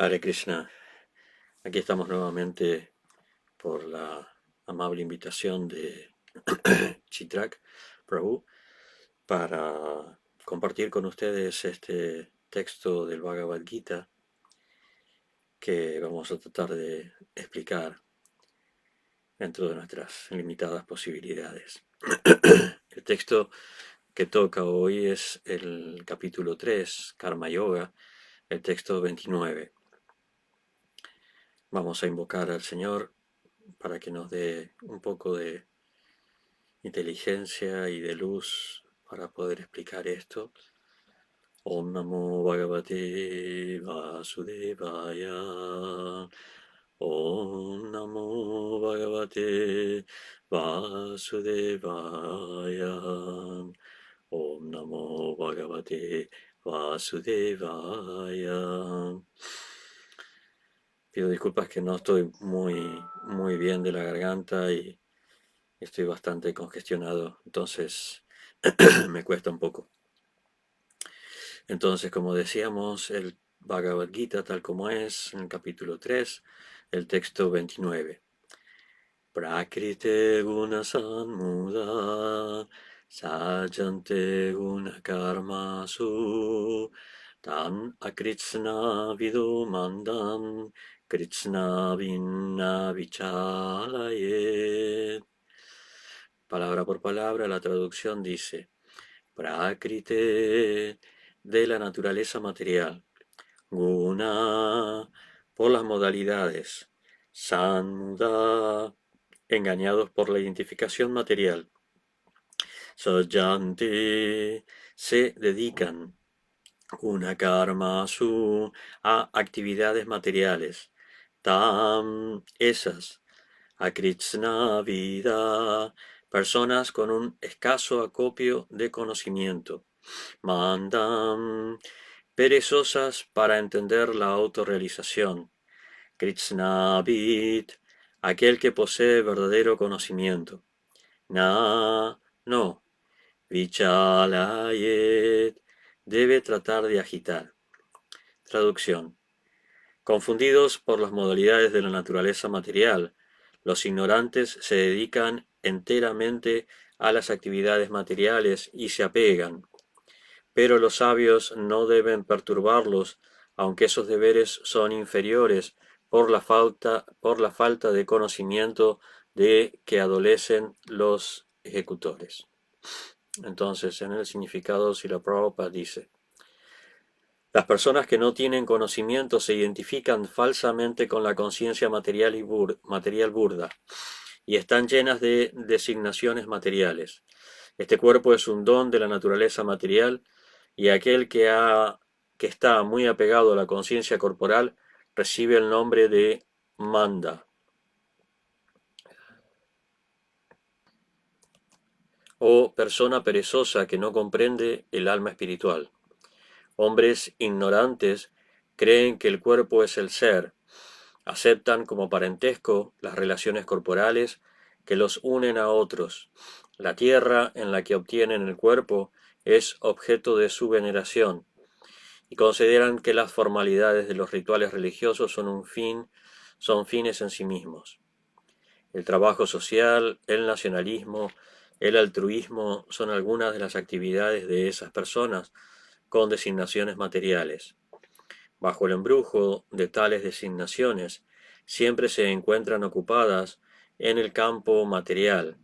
Hare Krishna, aquí estamos nuevamente por la amable invitación de Chitrak Prabhu para compartir con ustedes este texto del Bhagavad Gita que vamos a tratar de explicar dentro de nuestras limitadas posibilidades. El texto que toca hoy es el capítulo 3, Karma Yoga, el texto 29. Vamos a invocar al Señor para que nos dé un poco de inteligencia y de luz para poder explicar esto. Om Namo Bhagavate Vasudevaya. Om Namo Bhagavate Vasudevaya. Om Namo Bhagavate Vasudevaya. Pido disculpas que no estoy muy bien de la garganta y estoy bastante congestionado, entonces me cuesta un poco. Entonces, como decíamos, el Bhagavad Gita, tal como es, en el capítulo 3, el texto 29. Prakrite guna sanmuda sajante guna karmasu tan akritsna vidu mandam kritsna vinna vichalayet. Palabra por palabra, la traducción dice: Prakrite, de la naturaleza material, Guna, por las modalidades, Sanda, engañados por la identificación material, Sayanti, se dedican, Guna karma su, a actividades materiales, Tam, esas, Akritsna vida, personas con un escaso acopio de conocimiento. Mandam, perezosas para entender la autorrealización. Kritsnavit, aquel que posee verdadero conocimiento. No. Vichalayet, debe tratar de agitar. Traducción. Confundidos por las modalidades de la naturaleza material, los ignorantes se dedican enteramente a las actividades materiales y se apegan, pero los sabios no deben perturbarlos, aunque esos deberes son inferiores por la falta de conocimiento de que adolecen los ejecutores. Entonces, en el significado, Srila Prabhupada dice: las personas que no tienen conocimiento se identifican falsamente con la conciencia material burda y están llenas de designaciones materiales. Este cuerpo es un don de la naturaleza material y aquel que está muy apegado a la conciencia corporal recibe el nombre de manda o persona perezosa que no comprende el alma espiritual. Hombres ignorantes creen que el cuerpo es el ser, aceptan como parentesco las relaciones corporales que los unen a otros. La tierra en la que obtienen el cuerpo es objeto de su veneración y consideran que las formalidades de los rituales religiosos son fines en sí mismos. El trabajo social, el nacionalismo, el altruismo son algunas de las actividades de esas personas con designaciones materiales. Bajo el embrujo de tales designaciones, siempre se encuentran ocupadas en el campo material.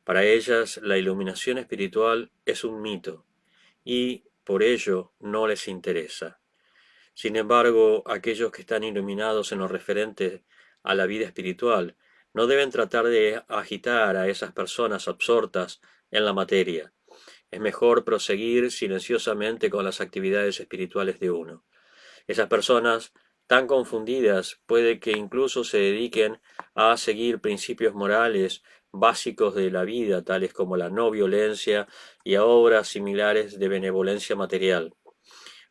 Para ellas, la iluminación espiritual es un mito, y por ello no les interesa. Sin embargo, aquellos que están iluminados en lo referente a la vida espiritual no deben tratar de agitar a esas personas absortas en la materia. Es mejor proseguir silenciosamente con las actividades espirituales de uno. Esas personas tan confundidas puede que incluso se dediquen a seguir principios morales básicos de la vida, tales como la no violencia y a obras similares de benevolencia material.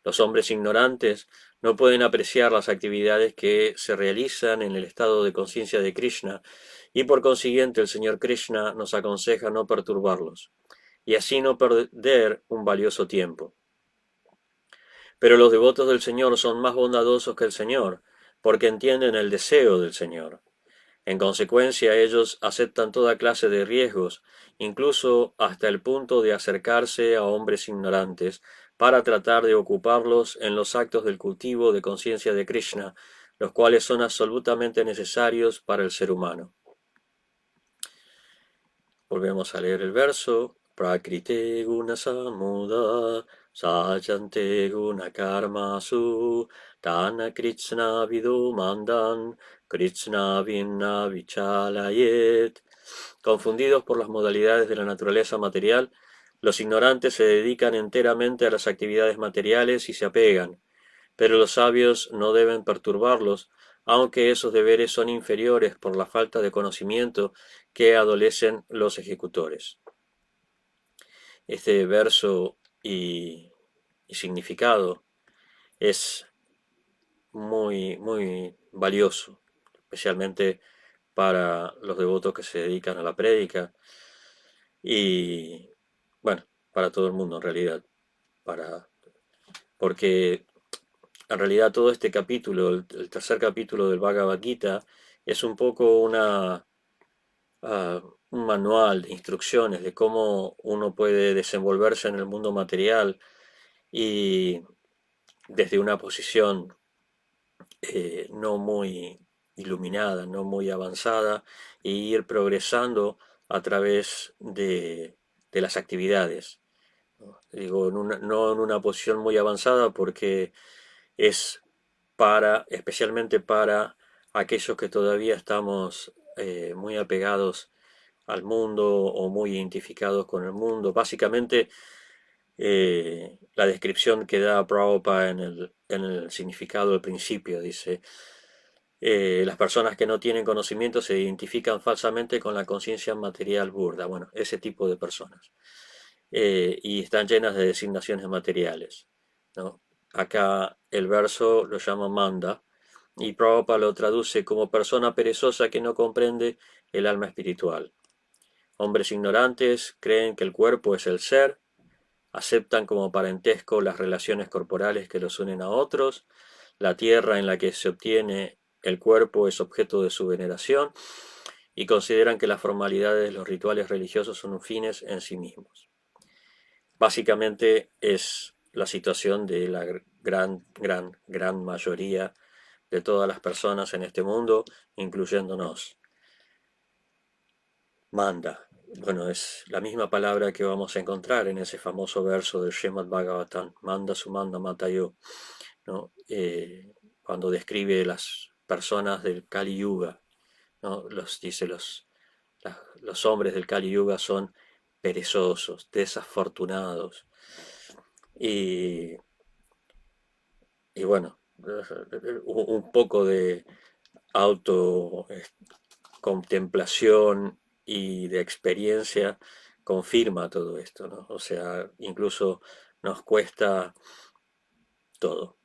Los hombres ignorantes no pueden apreciar las actividades que se realizan en el estado de conciencia de Krishna y por consiguiente el Señor Krishna nos aconseja no perturbarlos y así no perder un valioso tiempo. Pero los devotos del Señor son más bondadosos que el Señor, porque entienden el deseo del Señor. En consecuencia, ellos aceptan toda clase de riesgos, incluso hasta el punto de acercarse a hombres ignorantes, para tratar de ocuparlos en los actos del cultivo de conciencia de Krishna, los cuales son absolutamente necesarios para el ser humano. Volvemos a leer el verso. Prakrite guna samuda sajante guna karmasu tana krishna vidu mandan krishna vinna vichalayet. Confundidos por las modalidades de la naturaleza material, los ignorantes se dedican enteramente a las actividades materiales y se apegan, pero los sabios no deben perturbarlos, aunque esos deberes son inferiores por la falta de conocimiento que adolecen los ejecutores. Este verso y significado es muy valioso, especialmente para los devotos que se dedican a la prédica y, bueno, para todo el mundo en realidad, porque en realidad todo este capítulo, el tercer capítulo del Bhagavad Gita, es un poco un manual de instrucciones de cómo uno puede desenvolverse en el mundo material y desde una posición no muy iluminada, no muy avanzada, e ir progresando a través de las actividades. Digo, no en una posición muy avanzada porque es especialmente para aquellos que todavía estamos muy apegados al mundo o muy identificados con el mundo. Básicamente, la descripción que da Prabhupada en el significado al principio dice, las personas que no tienen conocimiento se identifican falsamente con la conciencia material burda. Bueno, ese tipo de personas. Y están llenas de designaciones materiales, ¿no? Acá el verso lo llama manda y Prabhupada lo traduce como persona perezosa que no comprende el alma espiritual. Hombres ignorantes creen que el cuerpo es el ser, aceptan como parentesco las relaciones corporales que los unen a otros, la tierra en la que se obtiene el cuerpo es objeto de su veneración y consideran que las formalidades de los rituales religiosos son fines en sí mismos. Básicamente es la situación de la gran mayoría de todas las personas en este mundo, incluyéndonos. Manda. Bueno, es la misma palabra que vamos a encontrar en ese famoso verso del Srimad Bhagavatam, Manda Sumanda Matayo, ¿no? Cuando describe las personas del Kali Yuga, ¿no? Dice los hombres del Kali Yuga son perezosos, desafortunados. Y, y bueno, un poco de autocontemplación y de experiencia confirma todo esto, ¿no? O sea, incluso nos cuesta todo,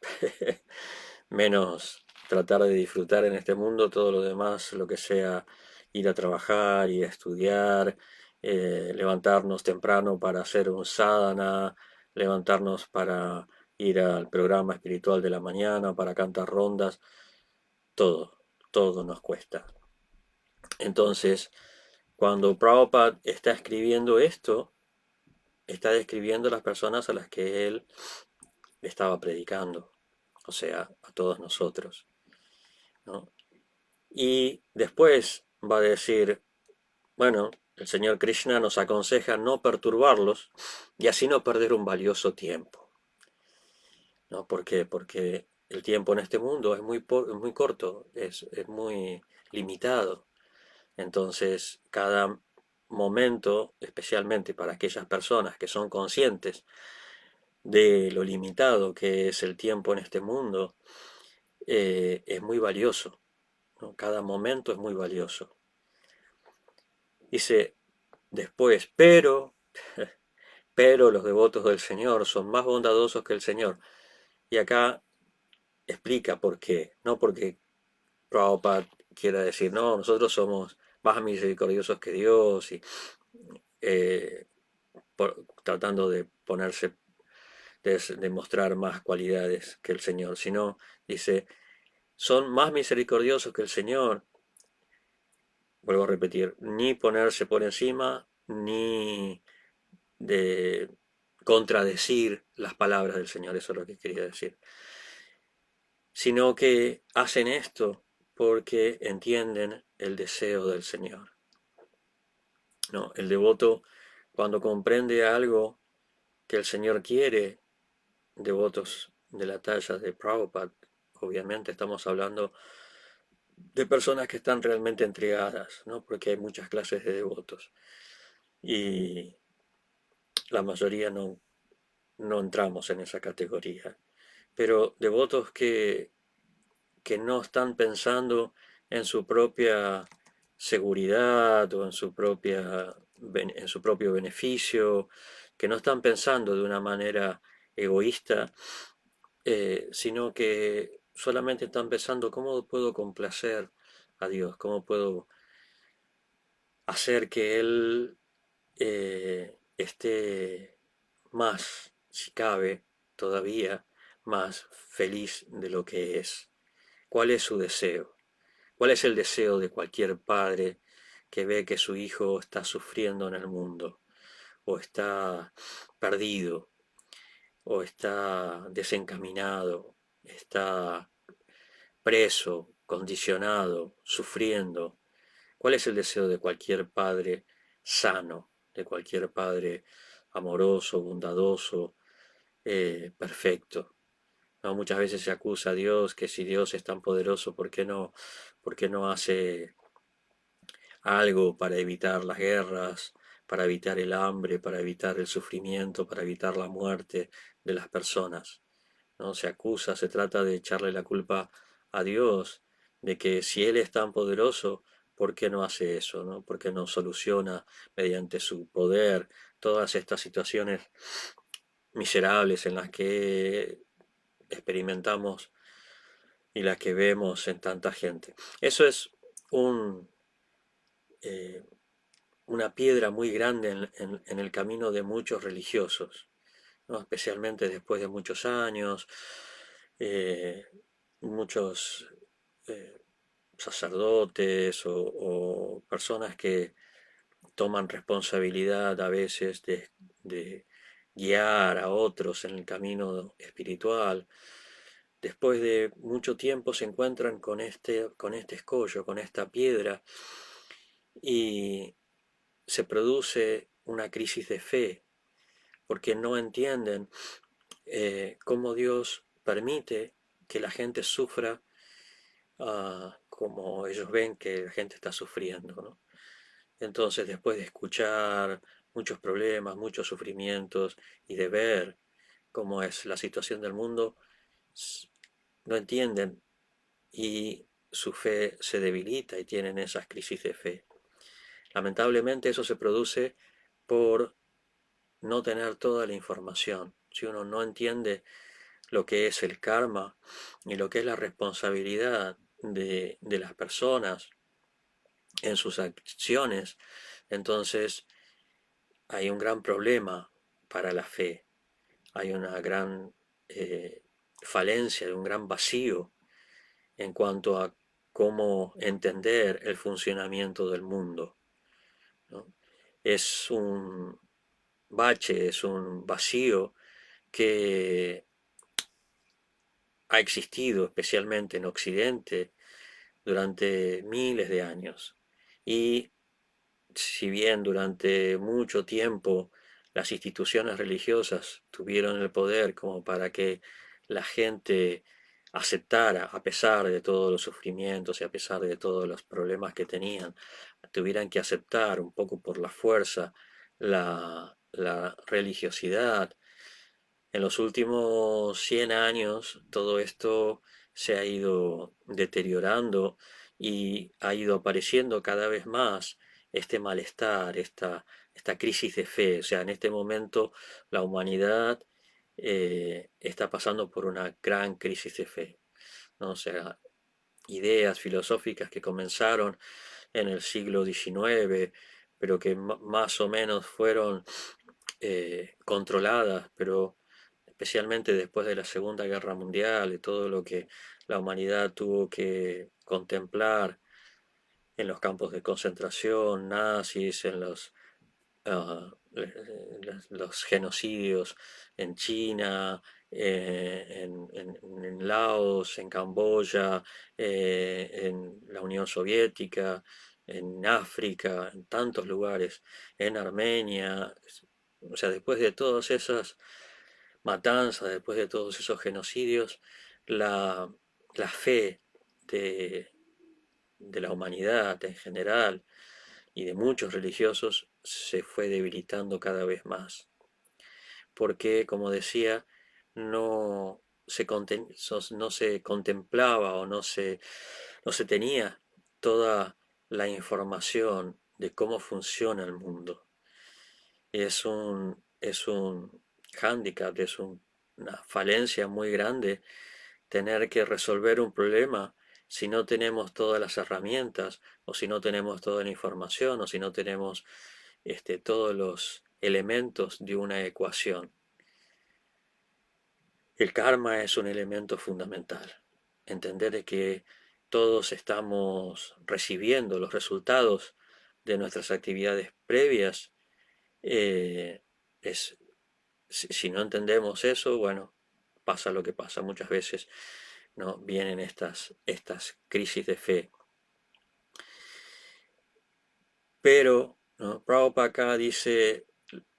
menos tratar de disfrutar en este mundo, todo lo demás, lo que sea ir a trabajar, ir a estudiar, levantarnos temprano para hacer un sadhana, levantarnos para ir al programa espiritual de la mañana, para cantar rondas, todo, todo nos cuesta. Entonces, cuando Prabhupada está escribiendo esto, está describiendo las personas a las que él estaba predicando, o sea, a todos nosotros, ¿no? Y después va a decir, bueno, el Señor Krishna nos aconseja no perturbarlos y así no perder un valioso tiempo, ¿no? ¿Por qué? Porque el tiempo en este mundo es muy corto, es muy limitado. Entonces, cada momento, especialmente para aquellas personas que son conscientes de lo limitado que es el tiempo en este mundo, es muy valioso, ¿no? Cada momento es muy valioso. Dice después, pero los devotos del Señor son más bondadosos que el Señor. Y acá explica por qué, no porque Prabhupada quiera decir, no, nosotros somos más misericordiosos que Dios y eh, tratando de ponerse demostrar más cualidades que el Señor, sino, dice, son más misericordiosos que el Señor. Vuelvo a repetir, ni ponerse por encima, ni de contradecir las palabras del Señor, eso es lo que quería decir, sino que hacen esto porque entienden el deseo del Señor. ¿No? El devoto, cuando comprende algo que el Señor quiere, devotos de la talla de Prabhupada, obviamente estamos hablando de personas que están realmente entregadas, ¿no? Porque hay muchas clases de devotos y la mayoría no entramos en esa categoría. Pero devotos que no están pensando en su propia seguridad o en su propio beneficio, que no están pensando de una manera egoísta, sino que solamente están pensando cómo puedo complacer a Dios, cómo puedo hacer que Él esté más, si cabe, todavía más feliz de lo que es. ¿Cuál es su deseo? ¿Cuál es el deseo de cualquier padre que ve que su hijo está sufriendo en el mundo, o está perdido, o está desencaminado, está preso, condicionado, sufriendo? ¿Cuál es el deseo de cualquier padre sano, de cualquier padre amoroso, bondadoso, perfecto? ¿No? Muchas veces se acusa a Dios que si Dios es tan poderoso, por qué no hace algo para evitar las guerras, para evitar el hambre, para evitar el sufrimiento, para evitar la muerte de las personas? ¿No? Se acusa, se trata de echarle la culpa a Dios de que si Él es tan poderoso, ¿por qué no hace eso? ¿No? ¿Por qué no soluciona mediante su poder todas estas situaciones miserables en las que experimentamos y las que vemos en tanta gente? Eso es un, eh, una piedra muy grande en el camino de muchos religiosos, ¿no? Especialmente después de muchos años, eh, muchos eh, sacerdotes o personas que toman responsabilidad a veces de guiar a otros en el camino espiritual. Después de mucho tiempo se encuentran con este escollo, con esta piedra, y se produce una crisis de fe, porque no entienden cómo Dios permite que la gente sufra como ellos ven que la gente está sufriendo, ¿no? Entonces, después de escuchar muchos problemas, muchos sufrimientos y de ver cómo es la situación del mundo, no entienden y su fe se debilita y tienen esas crisis de fe. Lamentablemente eso se produce por no tener toda la información. Si uno no entiende lo que es el karma y lo que es la responsabilidad de las personas en sus acciones, entonces hay un gran problema para la fe, hay una gran falencia, un gran vacío en cuanto a cómo entender el funcionamiento del mundo, ¿no? Es un bache, es un vacío que ha existido especialmente en Occidente durante miles de años. Y si bien durante mucho tiempo las instituciones religiosas tuvieron el poder como para que la gente aceptara, a pesar de todos los sufrimientos y a pesar de todos los problemas que tenían, tuvieran que aceptar un poco por la fuerza la religiosidad. En los últimos 100 años todo esto se ha ido deteriorando y ha ido apareciendo cada vez más este malestar, esta crisis de fe. O sea, en este momento la humanidad está pasando por una gran crisis de fe, ¿no? O sea, ideas filosóficas que comenzaron en el siglo XIX, pero que más o menos fueron controladas, pero especialmente después de la Segunda Guerra Mundial y todo lo que la humanidad tuvo que contemplar en los campos de concentración, nazis, en los genocidios en China, en Laos, en Camboya, en la Unión Soviética, en África, en tantos lugares, en Armenia. O sea, después de todas esas matanzas, después de todos esos genocidios, la, la fe de, de la humanidad en general y de muchos religiosos se fue debilitando cada vez más, porque, como decía, no no se contemplaba o no se tenía toda la información de cómo funciona el mundo. Es un hándicap, una falencia muy grande tener que resolver un problema si no tenemos todas las herramientas, o si no tenemos toda la información, o si no tenemos todos los elementos de una ecuación. El karma es un elemento fundamental. Entender que todos estamos recibiendo los resultados de nuestras actividades previas, es, si no entendemos eso, bueno, pasa lo que pasa. Muchas veces no vienen estas crisis de fe. Pero ¿no? Prabhupada acá dice,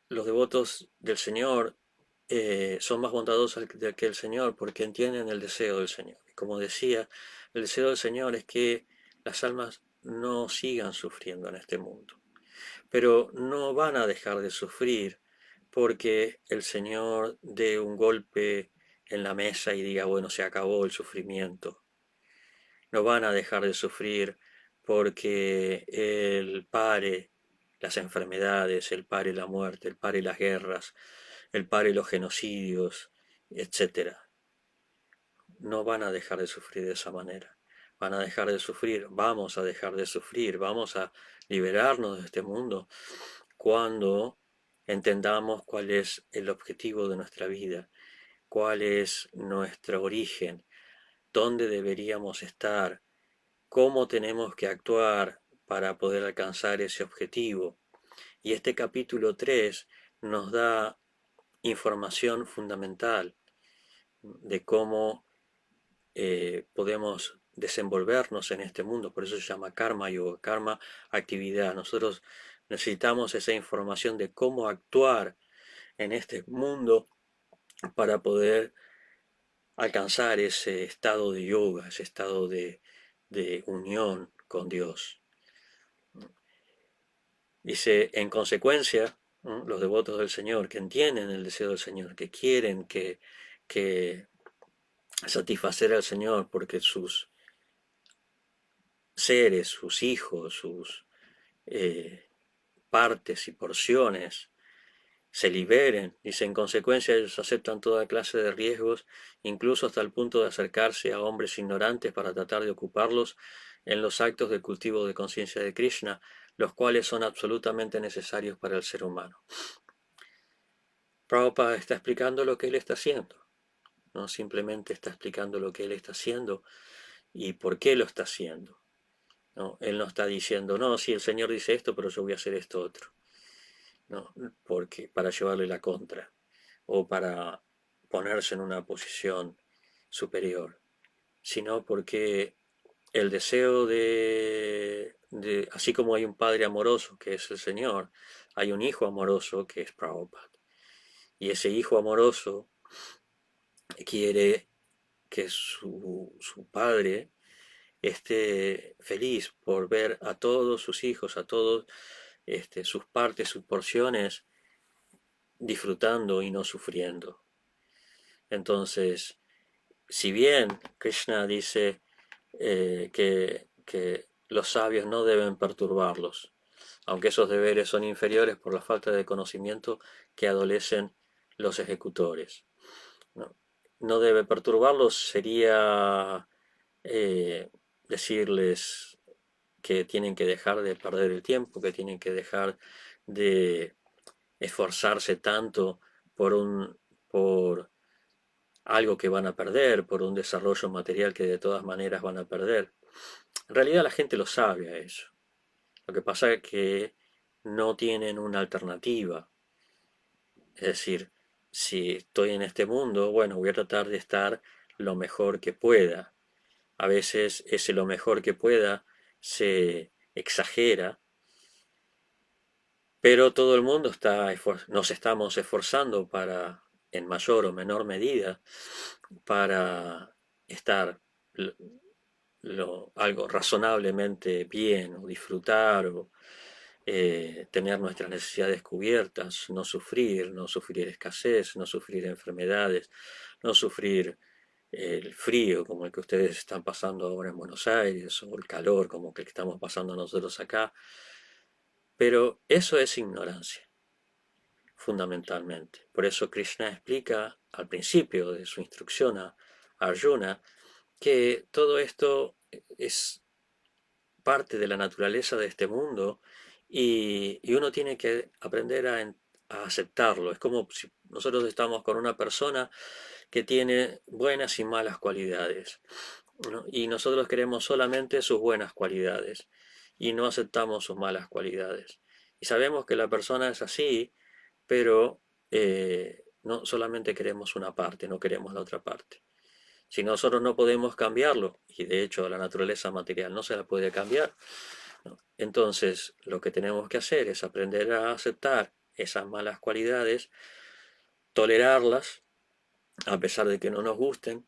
los devotos del Señor son más bondadosos que el Señor porque entienden el deseo del Señor. Y como decía, el deseo del Señor es que las almas no sigan sufriendo en este mundo. Pero no van a dejar de sufrir porque el Señor dé un golpe en la mesa y diga, bueno, se acabó el sufrimiento. No van a dejar de sufrir porque Él pare las enfermedades, Él pare la muerte, Él pare las guerras, Él pare los genocidios, etcétera. No van a dejar de sufrir de esa manera. Van a dejar de sufrir, vamos a dejar de sufrir, vamos a liberarnos de este mundo cuando entendamos cuál es el objetivo de nuestra vida, cuál es nuestro origen, dónde deberíamos estar, cómo tenemos que actuar para poder alcanzar ese objetivo. Y este capítulo 3 nos da información fundamental de cómo podemos desenvolvernos en este mundo. Por eso se llama karma yoga, karma, actividad. Nosotros necesitamos esa información de cómo actuar en este mundo para poder alcanzar ese estado de yoga, ese estado de unión con Dios. Dice, en consecuencia, ¿no? Los devotos del Señor que entienden el deseo del Señor, que quieren que satisfacer al Señor porque sus seres, sus hijos, sus partes y porciones se liberen. Dice, en consecuencia ellos aceptan toda clase de riesgos, incluso hasta el punto de acercarse a hombres ignorantes para tratar de ocuparlos en los actos de cultivo de conciencia de Krishna, los cuales son absolutamente necesarios para el ser humano. Prabhupada está explicando lo que él está haciendo, no simplemente está explicando lo que él está haciendo y por qué lo está haciendo. No, él no está diciendo, no, si el Señor dice esto, pero yo voy a hacer esto otro. No, porque para llevarle la contra o para ponerse en una posición superior, sino porque el deseo así como hay un padre amoroso que es el Señor, hay un hijo amoroso que es Prabhupada. Y ese hijo amoroso quiere que su padre esté feliz por ver a todos sus hijos, a todos sus partes, sus porciones, disfrutando y no sufriendo. Entonces, si bien Krishna dice que los sabios no deben perturbarlos, aunque esos deberes son inferiores por la falta de conocimiento que adolecen los ejecutores. No, no debe perturbarlos sería decirles que tienen que dejar de perder el tiempo, que tienen que dejar de esforzarse tanto por algo que van a perder, por un desarrollo material que de todas maneras van a perder. En realidad la gente lo sabe a eso. Lo que pasa es que no tienen una alternativa. Es decir, si estoy en este mundo, bueno, voy a tratar de estar lo mejor que pueda. A veces ese lo mejor que pueda se exagera, pero todo el mundo nos estamos esforzando para, en mayor o menor medida, para estar algo razonablemente bien o disfrutar o tener nuestras necesidades cubiertas, no sufrir escasez, no sufrir enfermedades, no sufrir el frío como el que ustedes están pasando ahora en Buenos Aires o el calor como el que estamos pasando nosotros acá. Pero eso es ignorancia, fundamentalmente. Por eso Krishna explica al principio de su instrucción a Arjuna que todo esto es parte de la naturaleza de este mundo y uno tiene que aprender a aceptarlo. Es como si nosotros estamos con una persona que tiene buenas y malas cualidades, ¿no? Y nosotros queremos solamente sus buenas cualidades y no aceptamos sus malas cualidades. Y sabemos que la persona es así, pero no solamente queremos una parte, no queremos la otra parte. Si nosotros no podemos cambiarlo, y de hecho la naturaleza material no se la puede cambiar, ¿no? Entonces lo que tenemos que hacer es aprender a aceptar esas malas cualidades, tolerarlas, a pesar de que no nos gusten,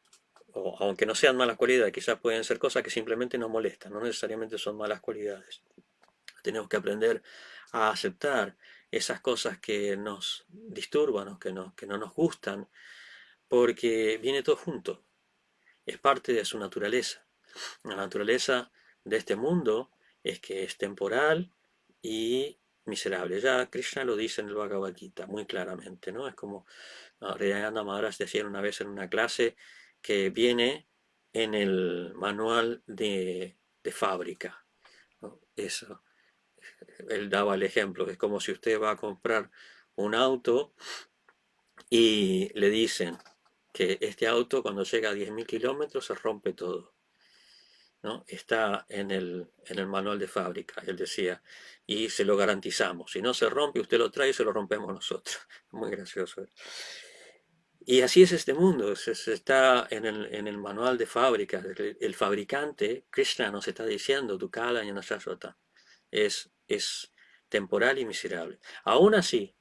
o aunque no sean malas cualidades, quizás pueden ser cosas que simplemente nos molestan, no necesariamente son malas cualidades. Tenemos que aprender a aceptar esas cosas que nos disturban o que no nos gustan, porque viene todo junto, es parte de su naturaleza. La naturaleza de este mundo es que es temporal y miserable. Ya Krishna lo dice en el Bhagavad Gita muy claramente, ¿no? Es como Narayana Maharaj decía una vez en una clase que viene en el manual de fábrica, ¿no? Eso, él daba el ejemplo, es como si usted va a comprar un auto y le dicen que este auto cuando llega a 10.000 kilómetros se rompe todo, ¿no? Está en el manual de fábrica, él decía, y se lo garantizamos. Si no se rompe, usted lo trae y se lo rompemos nosotros. Muy gracioso. Y así es este mundo, se está en el manual de fábrica. El fabricante, Krishna, nos está diciendo, tu kala y Shashvata, es temporal y miserable. Aún así,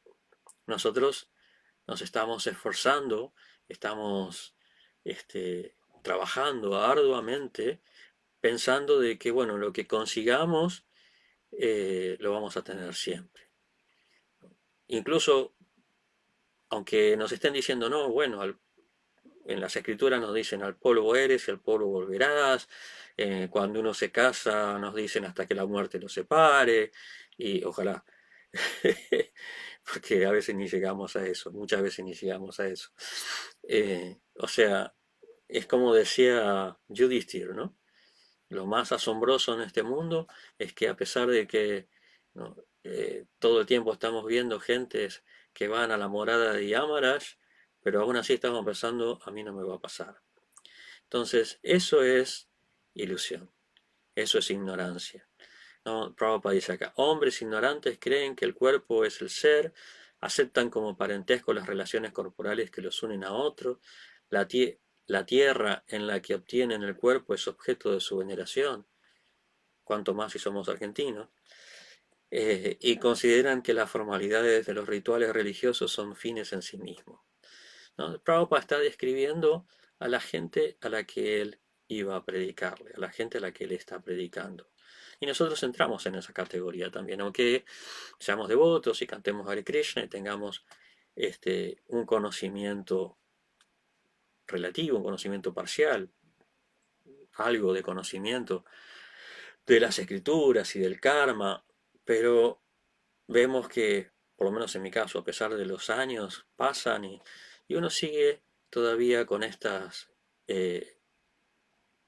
nosotros nos estamos esforzando, estamos trabajando arduamente pensando de que, bueno, lo que consigamos lo vamos a tener siempre. Incluso, aunque nos estén diciendo, no, bueno, en las escrituras nos dicen al polvo eres y al polvo volverás, cuando uno se casa nos dicen hasta que la muerte los separe, y ojalá, porque a veces ni llegamos a eso, muchas veces ni llegamos a eso. O sea, es como decía Yudhishthir, ¿no? Lo más asombroso en este mundo es que a pesar de que, ¿no? Todo el tiempo estamos viendo gentes que van a la morada de Yamaraj, pero aún así estamos pensando, a mí no me va a pasar. Entonces, eso es ilusión, eso es ignorancia, ¿no? Prabhupada dice acá, hombres ignorantes creen que el cuerpo es el ser, aceptan como parentesco las relaciones corporales que los unen a otro, la, la tierra en la que obtienen el cuerpo es objeto de su veneración, cuanto más si somos argentinos, y consideran que las formalidades de los rituales religiosos son fines en sí mismos, ¿no? Prabhupada está describiendo a la gente a la que él iba a predicarle, a la gente a la que él está predicando. Y nosotros entramos en esa categoría también, aunque seamos devotos y cantemos Hare Krishna y tengamos un conocimiento relativo, un conocimiento parcial, algo de conocimiento de las escrituras y del karma, pero vemos que, por lo menos en mi caso, a pesar de los años, pasan y uno sigue todavía eh,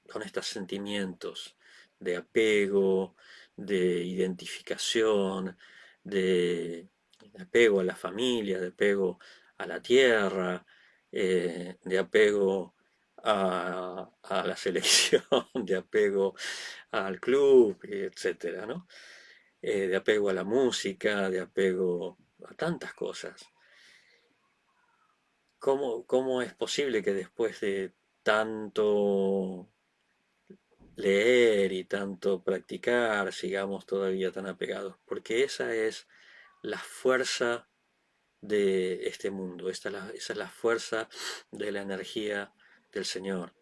con estos sentimientos de apego, de identificación, de apego a la familia, de apego a la tierra, de apego a la selección, de apego al club, etcétera, ¿no? De apego a la música, de apego a tantas cosas. ¿Cómo es posible que después de tanto leer y tanto practicar sigamos todavía tan apegados? Porque esa es la fuerza de este mundo, esa es la fuerza de la energía del Señor.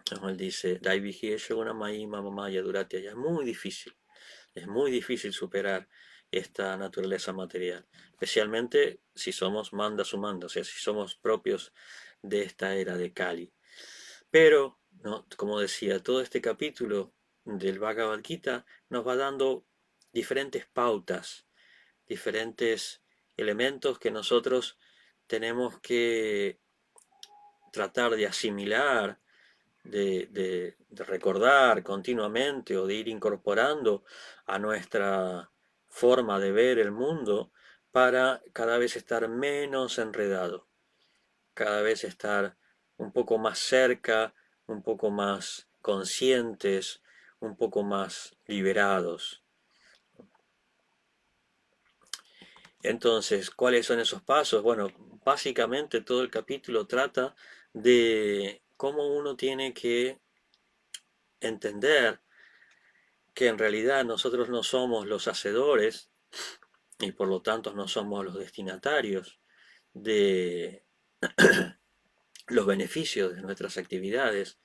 Como él dice, "Daivihi Shoguna Mai Mama Maya Durate", es muy difícil superar esta naturaleza material, especialmente si somos manda sumanda, o sea, si somos propios de esta era de Kali. Pero, ¿no? Como decía, todo este capítulo del Bhagavad Gita nos va dando diferentes pautas, diferentes elementos que nosotros tenemos que tratar de asimilar, de recordar continuamente o de ir incorporando a nuestra forma de ver el mundo para cada vez estar menos enredado, cada vez estar un poco más cerca, un poco más conscientes, un poco más liberados. Entonces, ¿cuáles son esos pasos? Bueno, básicamente todo el capítulo trata de cómo uno tiene que entender que en realidad nosotros no somos los hacedores y por lo tanto no somos los destinatarios de los beneficios de nuestras actividades,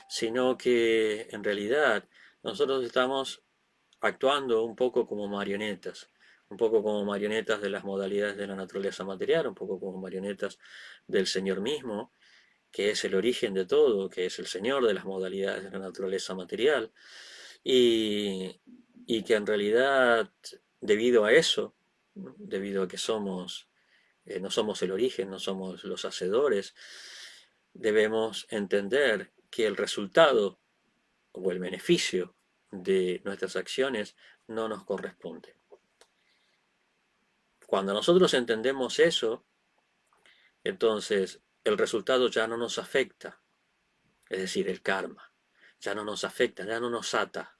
sino que en realidad nosotros estamos actuando un poco como marionetas, un poco como marionetas de las modalidades de la naturaleza material, un poco como marionetas del Señor mismo, que es el origen de todo, que es el Señor de las modalidades de la naturaleza material, y, y que en realidad, debido a eso, ¿no? Debido a que no somos el origen, no somos los hacedores, debemos entender que el resultado o el beneficio de nuestras acciones no nos corresponde. Cuando nosotros entendemos eso, entonces el resultado ya no nos afecta, es decir, el karma, ya no nos afecta, ya no nos ata.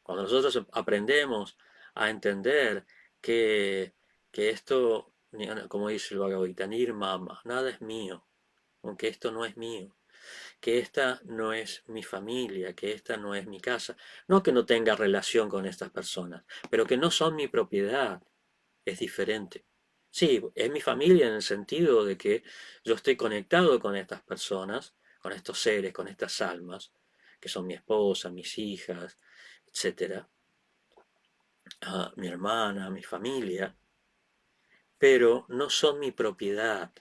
Cuando nosotros aprendemos a entender que, que esto, como dice el Bhagavad Gita, Nirmama, nada es mío, aunque esto no es mío, que esta no es mi familia, que esta no es mi casa, no que no tenga relación con estas personas, pero que no son mi propiedad, es diferente. Sí, es mi familia en el sentido de que yo estoy conectado con estas personas, con estos seres, con estas almas, que son mi esposa, mis hijas, etcétera, a mi hermana, a mi familia, pero no son mi propiedad.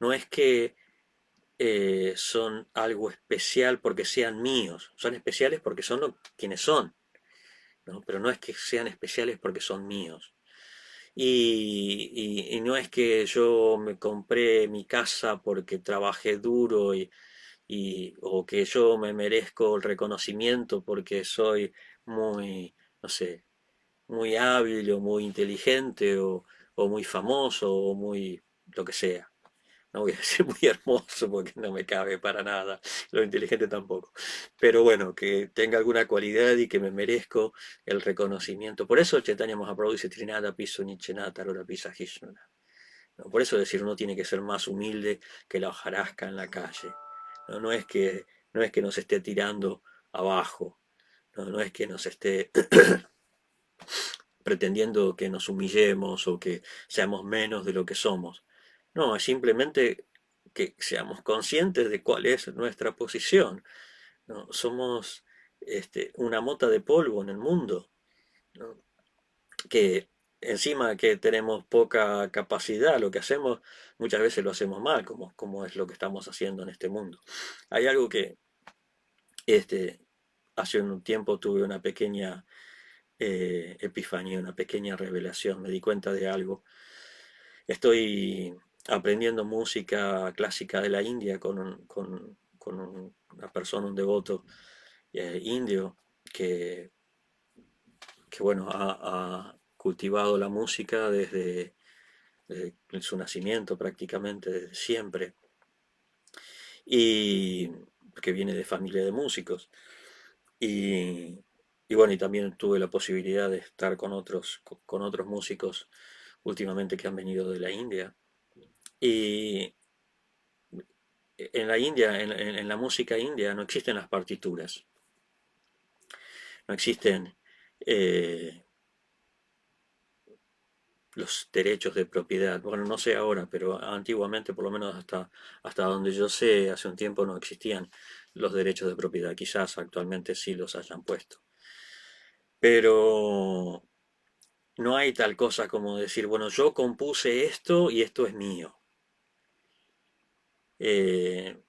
No es que son algo especial porque sean míos, son especiales porque son quienes son, ¿no? Pero no es que sean especiales porque son míos. Y no es que yo me compré mi casa porque trabajé duro o que yo me merezco el reconocimiento porque soy muy, no sé, muy hábil o muy inteligente o muy famoso o muy lo que sea. No voy a decir muy hermoso porque no me cabe para nada, lo inteligente tampoco. Pero bueno, que tenga alguna cualidad y que me merezco el reconocimiento. Por eso Chaitanya Mahaprabhu dice Trinada Piso Nichenata Rora Pisa Hishnuna. ¿No? Por eso decir uno tiene que ser más humilde que la hojarasca en la calle. No, no es que nos esté tirando abajo, no es que nos esté pretendiendo que nos humillemos o que seamos menos de lo que somos. No, es simplemente que seamos conscientes de cuál es nuestra posición. ¿No? Somos una mota de polvo en el mundo, ¿no? Que encima que tenemos poca capacidad, lo que hacemos muchas veces lo hacemos mal, como es lo que estamos haciendo en este mundo. Hay algo que este, hace un tiempo tuve una pequeña epifanía, una pequeña revelación, me di cuenta de algo. Estoy aprendiendo música clásica de la India con una persona, un devoto indio que, que bueno, ha cultivado la música desde su nacimiento prácticamente, desde siempre, y que viene de familia de músicos. Y, y bueno, y también tuve la posibilidad de estar con otros músicos últimamente que han venido de la India. Y en la India, en la música india, no existen las partituras, no existen eh, los derechos de propiedad. Bueno, no sé ahora, pero antiguamente, por lo menos hasta donde yo sé, hace un tiempo no existían los derechos de propiedad. Quizás actualmente sí los hayan puesto. Pero no hay tal cosa como decir, bueno, yo compuse esto y esto es mío. Eh,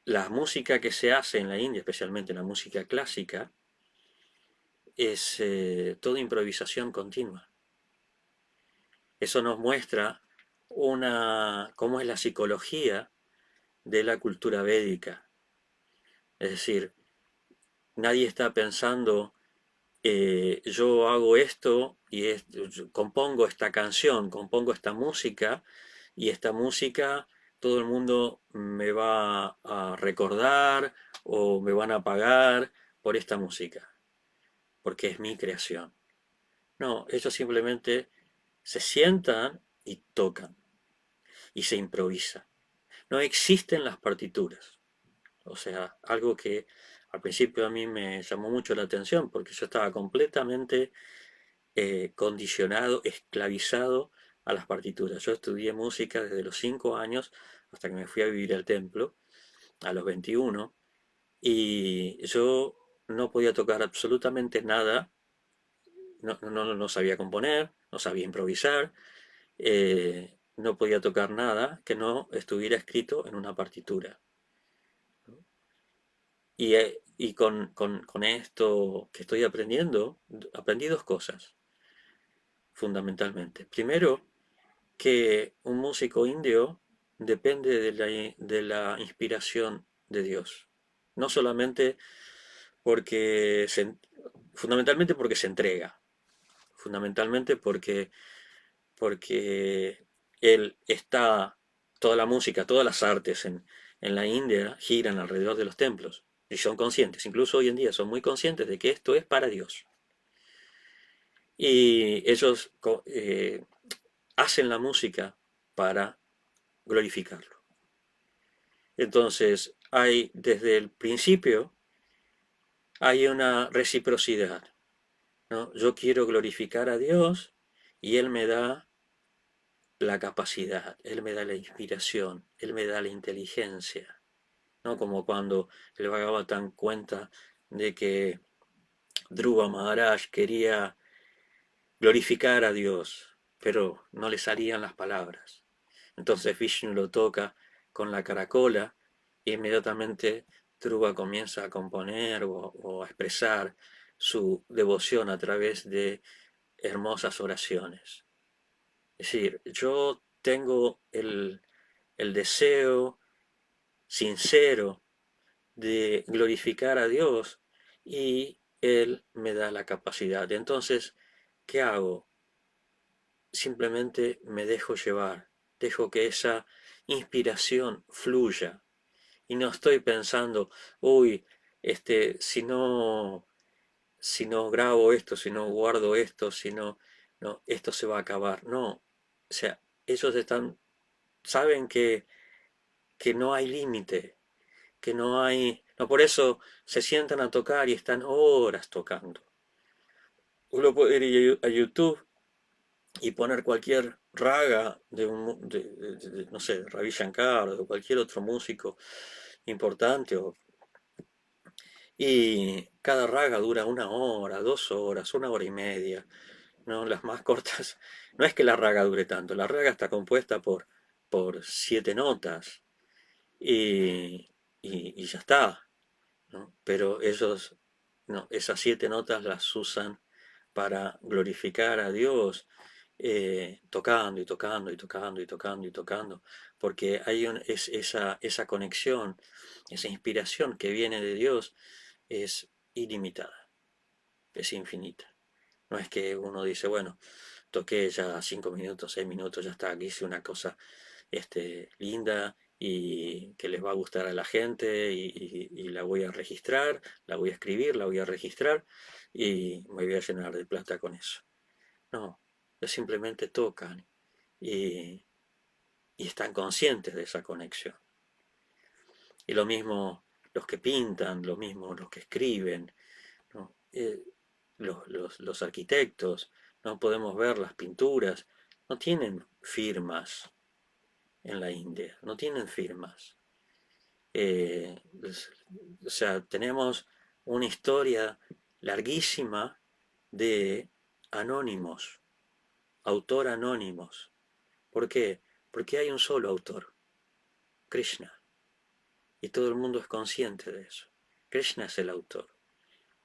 la música que se hace en la India, especialmente la música clásica, es toda improvisación continua. Eso nos muestra cómo es la psicología de la cultura védica. Es decir, nadie está pensando, yo hago esto y yo compongo esta canción, compongo esta música y esta música todo el mundo me va a recordar o me van a pagar por esta música, porque es mi creación. No, ellos simplemente se sientan y tocan y se improvisa. No existen las partituras. O sea, algo que al principio a mí me llamó mucho la atención porque yo estaba completamente condicionado, esclavizado a las partituras. Yo estudié música desde los 5 años hasta que me fui a vivir al templo a los 21 y yo no podía tocar absolutamente nada, no sabía componer, no sabía improvisar, no podía tocar nada que no estuviera escrito en una partitura. Y con esto que estoy aprendiendo, aprendí dos cosas, fundamentalmente. Primero, que un músico indio depende de la inspiración de Dios. No solamente porque fundamentalmente porque se entrega, fundamentalmente porque él está, toda la música, todas las artes en la India giran alrededor de los templos y son conscientes, incluso hoy en día son muy conscientes de que esto es para Dios. Y ellos hacen la música para glorificarlo. Entonces, hay desde el principio hay una reciprocidad, ¿no? Yo quiero glorificar a Dios y Él me da la capacidad, Él me da la inspiración, Él me da la inteligencia, ¿no? Como cuando el Bhagavatam cuenta de que Dhruva Maharaj quería glorificar a Dios, pero no le salían las palabras. Entonces Vishnu lo toca con la caracola e inmediatamente Dhruva comienza a componer o a expresar su devoción a través de hermosas oraciones. Es decir, yo tengo el deseo sincero de glorificar a Dios y Él me da la capacidad. Entonces, ¿qué hago? Simplemente me dejo llevar, dejo que esa inspiración fluya y no estoy pensando, uy, si no grabo esto, si no guardo esto, no, esto se va a acabar. No, o sea, ellos saben que no hay límite, que no por eso se sientan a tocar y están horas tocando. Uno puede ir a YouTube y poner cualquier raga no sé, Ravi Shankar o de cualquier otro músico importante, y cada raga dura 1 hora, 2 horas, 1 hora y media, ¿no? Las más cortas, no es que la raga dure tanto, la raga está compuesta por 7 notas y ya está, ¿no? Pero ellos, no, esas 7 notas las usan para glorificar a Dios, tocando y tocando y tocando y tocando y tocando, porque esa conexión, esa inspiración que viene de Dios es ilimitada, es infinita. No es que uno dice, bueno, toqué ya 5 minutos, 6 minutos, ya está, aquí hice una cosa linda y que les va a gustar a la gente y la voy a registrar, la voy a escribir, la voy a registrar y me voy a llenar de plata con eso. No, ellos simplemente tocan y, y están conscientes de esa conexión. Y lo mismo los que pintan, lo mismo los que escriben, ¿no? Los arquitectos, no podemos ver las pinturas, no tienen firmas en la India, no tienen firmas. O sea, tenemos una historia larguísima de anónimos, autor anónimos. ¿Por qué? Porque hay un solo autor, Krishna, y todo el mundo es consciente de eso. Krishna es el autor.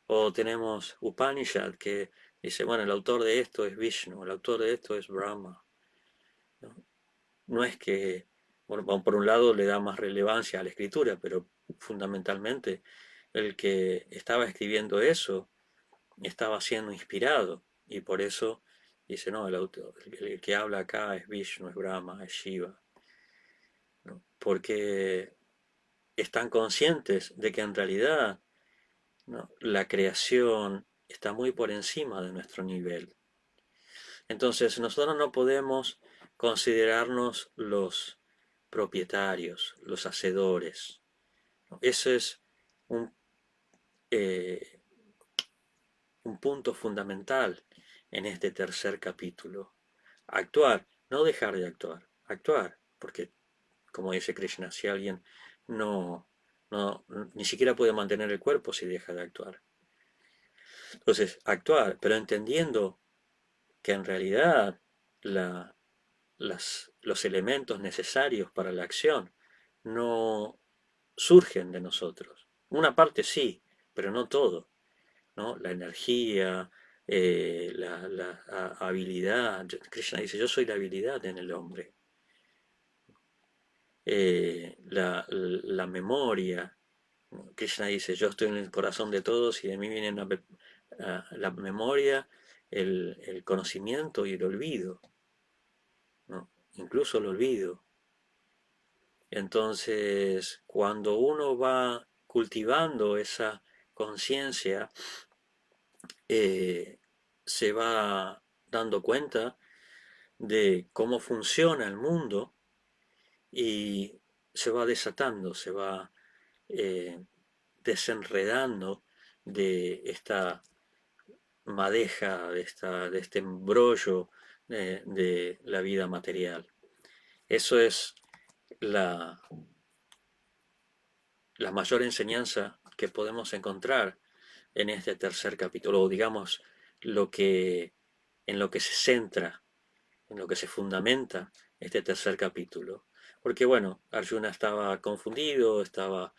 O tenemos Upanishad que dice, bueno, el autor de esto es Vishnu, el autor de esto es Brahma. No, no es que, bueno, por un lado le da más relevancia a la escritura, pero fundamentalmente el que estaba escribiendo eso estaba siendo inspirado y por eso dice, no, el que habla acá es Vishnu, es Brahma, es Shiva, ¿no? Porque están conscientes de que en realidad, ¿no?, la creación está muy por encima de nuestro nivel. Entonces nosotros no podemos considerarnos los propietarios, los hacedores. Eso es un, eh, un punto fundamental en este tercer capítulo. Actuar, no dejar de actuar, actuar, porque como dice Krishna, si alguien no, ni siquiera puede mantener el cuerpo si deja de actuar. Entonces, actuar, pero entendiendo que en realidad la, los elementos necesarios para la acción no surgen de nosotros. Una parte sí, pero no todo, ¿no? La energía, la habilidad. Krishna dice, yo soy la habilidad en el hombre. La memoria. Krishna dice, yo estoy en el corazón de todos y de mí vienen la memoria, el conocimiento y el olvido, ¿no? Incluso el olvido. Entonces, cuando uno va cultivando esa conciencia, se va dando cuenta de cómo funciona el mundo y se va desatando, se va eh, desenredando de esta madeja, de este embrollo de la vida material. Eso es la, la mayor enseñanza que podemos encontrar en este tercer capítulo, o digamos, lo que, en lo que se centra, en lo que se fundamenta este tercer capítulo. Porque bueno, Arjuna estaba confundido, estaba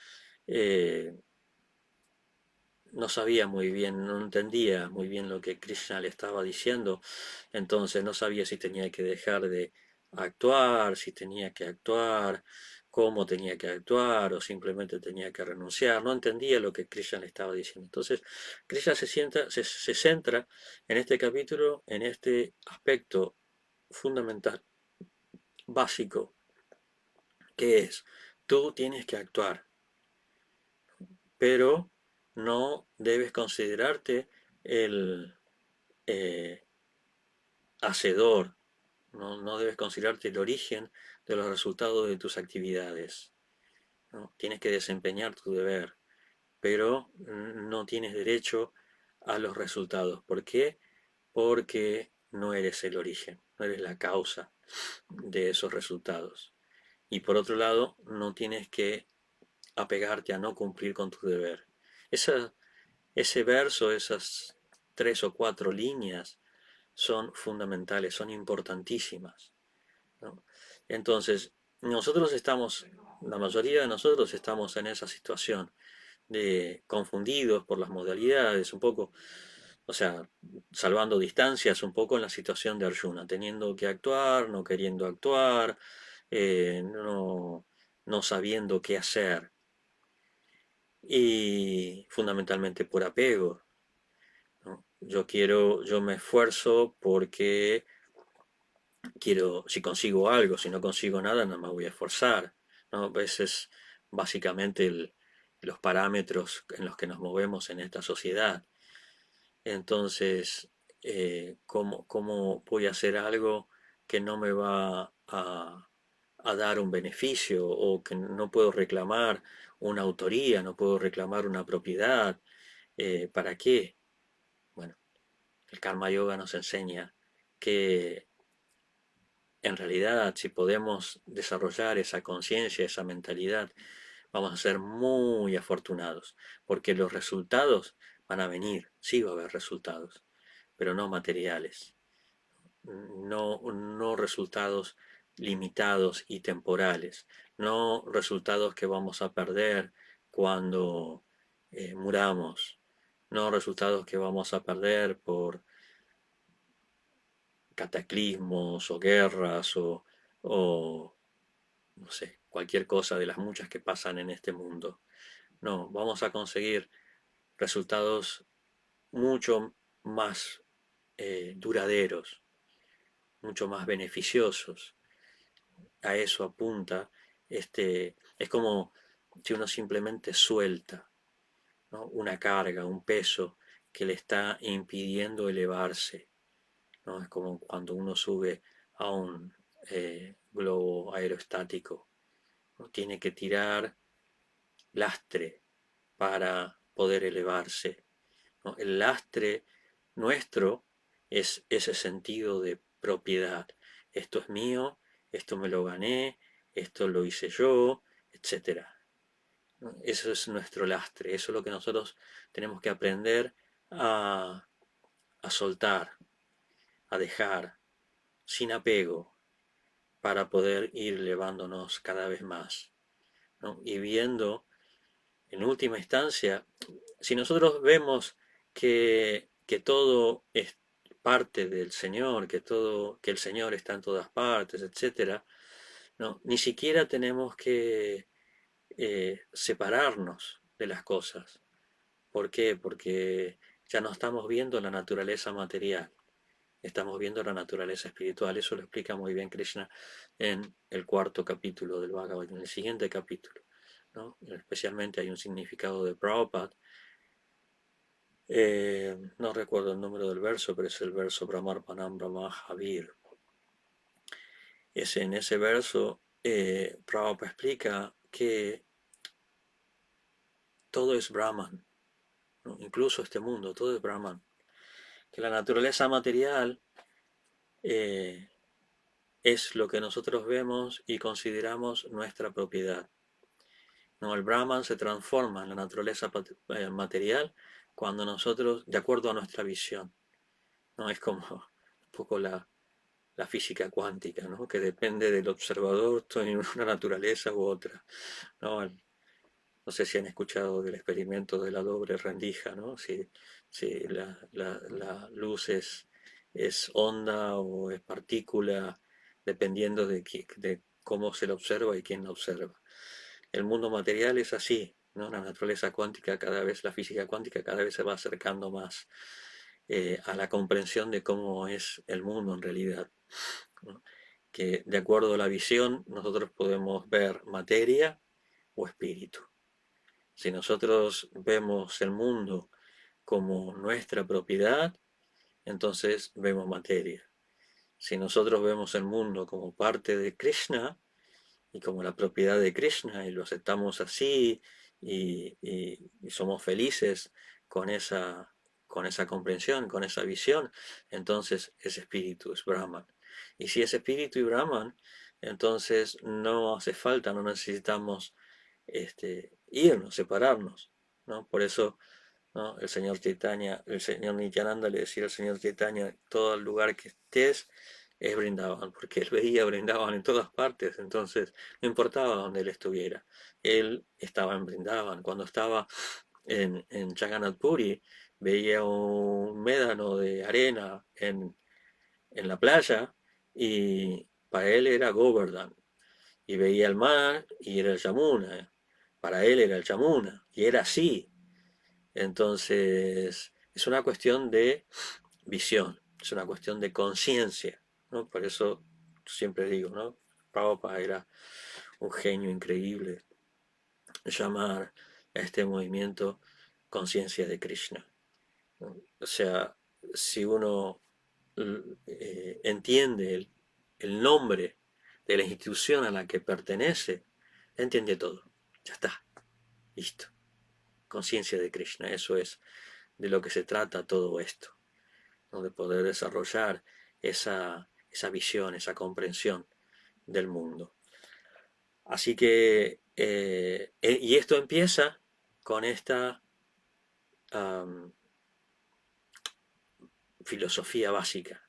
no sabía muy bien, no entendía muy bien lo que Krishna le estaba diciendo, entonces no sabía si tenía que dejar de actuar, si tenía que actuar, cómo tenía que actuar o simplemente tenía que renunciar, no entendía lo que Krishna le estaba diciendo. Entonces, Krishna se centra en este capítulo, en este aspecto fundamental, básico, que es, tú tienes que actuar, pero no debes considerarte el eh, hacedor, no debes considerarte el origen de los resultados de tus actividades, ¿no? Tienes que desempeñar tu deber, pero no tienes derecho a los resultados. ¿Por qué? Porque no eres el origen, no eres la causa de esos resultados. Y por otro lado, no tienes que apegarte a no cumplir con tu deber. Ese verso, esas 3 o 4 líneas, son fundamentales, son importantísimas, ¿no? Entonces, nosotros estamos, la mayoría de nosotros estamos en esa situación de confundidos por las modalidades, un poco, o sea, salvando distancias, un poco en la situación de Arjuna, teniendo que actuar, no queriendo actuar, no sabiendo qué hacer, y fundamentalmente por apego, ¿no? Yo me esfuerzo porque si consigo algo, si no consigo nada, no me voy a esforzar, ¿no? Ese es básicamente los parámetros en los que nos movemos en esta sociedad. Entonces, ¿cómo voy a hacer algo que no me va a dar un beneficio o que no puedo reclamar una autoría, no puedo reclamar una propiedad? ¿Para qué? Bueno, el Karma Yoga nos enseña que en realidad, si podemos desarrollar esa conciencia, esa mentalidad, vamos a ser muy afortunados, porque los resultados van a venir, sí va a haber resultados, pero no materiales, no resultados limitados y temporales, no resultados que vamos a perder cuando muramos, no resultados que vamos a perder por cataclismos o guerras o no sé, cualquier cosa de las muchas que pasan en este mundo. No, vamos a conseguir resultados mucho más duraderos, mucho más beneficiosos. A eso apunta es como si uno simplemente suelta, ¿no? Una carga, un peso que le está impidiendo elevarse, ¿no? Es como cuando uno sube a un globo aerostático, ¿no? Tiene que tirar lastre para poder elevarse, ¿no? El lastre nuestro es ese sentido de propiedad. Esto es mío, esto me lo gané, esto lo hice yo, etcétera, ¿no? Eso es nuestro lastre, eso es lo que nosotros tenemos que aprender a, a soltar, a dejar, sin apego, para poder ir elevándonos cada vez más, ¿no? Y viendo, en última instancia, si nosotros vemos que todo es parte del Señor, que el Señor está en todas partes, etcétera, no, ni siquiera tenemos que separarnos de las cosas. ¿Por qué? Porque ya no estamos viendo la naturaleza material, estamos viendo la naturaleza espiritual. Eso lo explica muy bien Krishna en el cuarto capítulo del Bhagavad Gita, en el siguiente capítulo, ¿no? Especialmente hay un significado de Prabhupada. No recuerdo el número del verso, pero es el verso Brahmar Panam Brahma Javir. En ese verso, Prabhupada explica que todo es Brahman, ¿no? Incluso este mundo, todo es Brahman. Que la naturaleza material eh, es lo que nosotros vemos y consideramos nuestra propiedad, ¿no? El Brahman se transforma en la naturaleza material cuando nosotros, de acuerdo a nuestra visión, ¿no? Es como un poco la física cuántica, ¿no? Que depende del observador, estoy en una naturaleza u otra, ¿no? No sé si han escuchado del experimento de la doble rendija, ¿no? Si la luz es onda o es partícula, dependiendo de cómo se la observa y quién la observa. El mundo material es así, ¿no? La naturaleza cuántica cada vez, la física cuántica cada vez se va acercando más a la comprensión de cómo es el mundo en realidad, ¿no? Que de acuerdo a la visión nosotros podemos ver materia o espíritu. Si nosotros vemos el mundo como nuestra propiedad, entonces vemos materia. Si nosotros vemos el mundo como parte de Krishna y como la propiedad de Krishna y lo aceptamos así y somos felices con con esa comprensión, con esa visión, entonces ese espíritu es Brahman. Y si es espíritu y Brahman, entonces no hace falta, no necesitamos irnos, separarnos, ¿no? Por eso, ¿no? El señor Chaitanya, el señor Nityananda le decía al señor Chaitanya, todo el lugar que estés es Brindavan, porque él veía Brindavan en todas partes, entonces no importaba donde él estuviera, él estaba en Brindavan. Cuando estaba en Jagannath Puri, veía un médano de arena en la playa y para él era Govardhan, y veía el mar y era el Yamuna, para él era el Yamuna, y era así. Entonces, es una cuestión de visión, es una cuestión de conciencia, ¿no? Por eso siempre digo, ¿no? Prabhupada era un genio increíble, llamar a este movimiento conciencia de Krishna, ¿no? O sea, si uno entiende el nombre de la institución a la que pertenece, entiende todo. Ya está, listo. Conciencia de Krishna, eso es de lo que se trata todo esto, ¿no? De poder desarrollar esa visión, esa comprensión del mundo. Así que, y esto empieza con esta um, filosofía básica,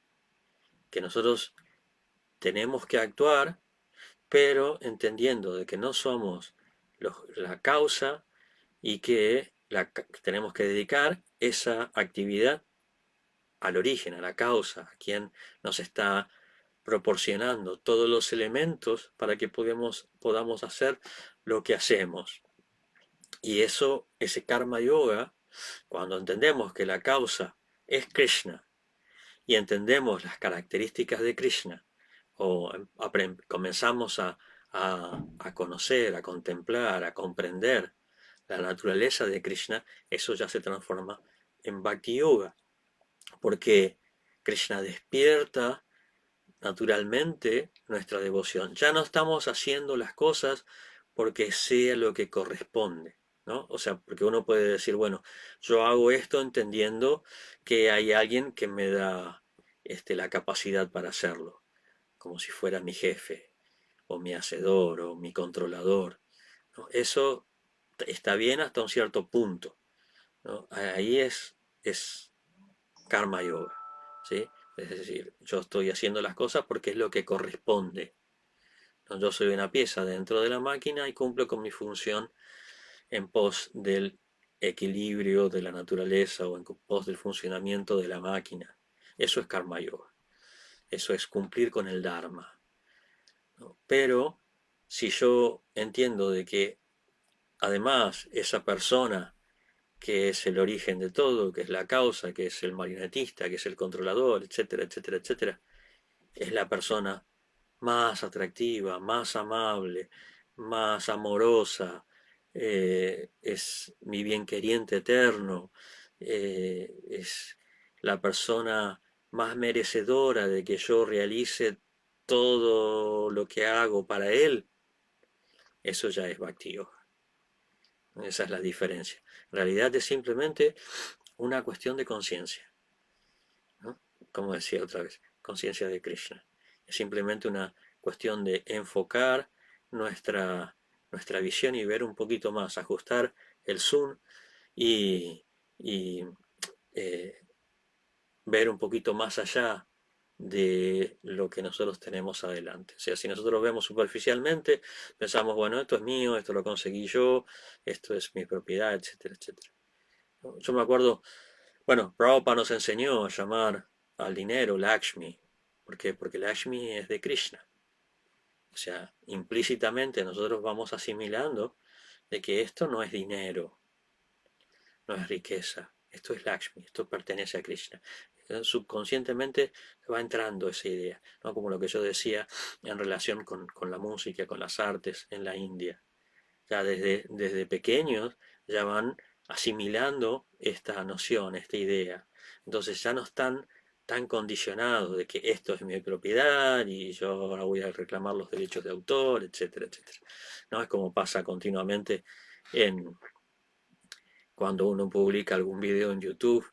que nosotros tenemos que actuar, pero entendiendo de que no somos la causa y que tenemos que dedicar esa actividad al origen, a la causa, a quien nos está proporcionando todos los elementos para que podamos hacer lo que hacemos. Y eso, ese karma yoga, cuando entendemos que la causa es Krishna y entendemos las características de Krishna, o comenzamos a conocer, a contemplar, a comprender la naturaleza de Krishna, eso ya se transforma en Bhakti Yoga, porque Krishna despierta naturalmente nuestra devoción. Ya no estamos haciendo las cosas porque sea lo que corresponde, ¿no? O sea, porque uno puede decir, bueno, yo hago esto entendiendo que hay alguien que me da la capacidad para hacerlo, como si fuera mi jefe, o mi hacedor, o mi controlador, ¿no? Eso está bien hasta un cierto punto, ¿no? Ahí es karma yoga, ¿sí? Es decir, yo estoy haciendo las cosas porque es lo que corresponde, ¿no? Yo soy una pieza dentro de la máquina y cumplo con mi función en pos del equilibrio de la naturaleza o en pos del funcionamiento de la máquina. Eso es karma yoga. Eso es cumplir con el dharma, ¿no? Pero si yo entiendo de que además esa persona que es el origen de todo, que es la causa, que es el marionetista, que es el controlador, etcétera, etcétera, etcétera, es la persona más atractiva, más amable, más amorosa, es mi bienqueriente eterno, es la persona más merecedora de que yo realice todo lo que hago para él, eso ya es Bhakti Yoga. Esa es la diferencia. En realidad es simplemente una cuestión de conciencia, ¿no? Como decía otra vez, conciencia de Krishna. Es simplemente una cuestión de enfocar nuestra visión y ver un poquito más, ajustar el zoom y eh, ver un poquito más allá de lo que nosotros tenemos adelante. O sea, si nosotros vemos superficialmente, pensamos, bueno, esto es mío, esto lo conseguí yo, esto es mi propiedad, etcétera, etcétera. Yo me acuerdo, bueno, Prabhupada nos enseñó a llamar al dinero Lakshmi. ¿Por qué? Porque Lakshmi es de Krishna. O sea, implícitamente nosotros vamos asimilando de que esto no es dinero, no es riqueza, esto es Lakshmi, esto pertenece a Krishna. Subconscientemente va entrando esa idea, ¿no? Como lo que yo decía en relación con la música, con las artes en la India. Ya desde pequeños ya van asimilando esta noción, esta idea. Entonces ya no están tan condicionados de que esto es mi propiedad y yo ahora voy a reclamar los derechos de autor, etcétera, etcétera. No es como pasa continuamente en cuando uno publica algún video en YouTube,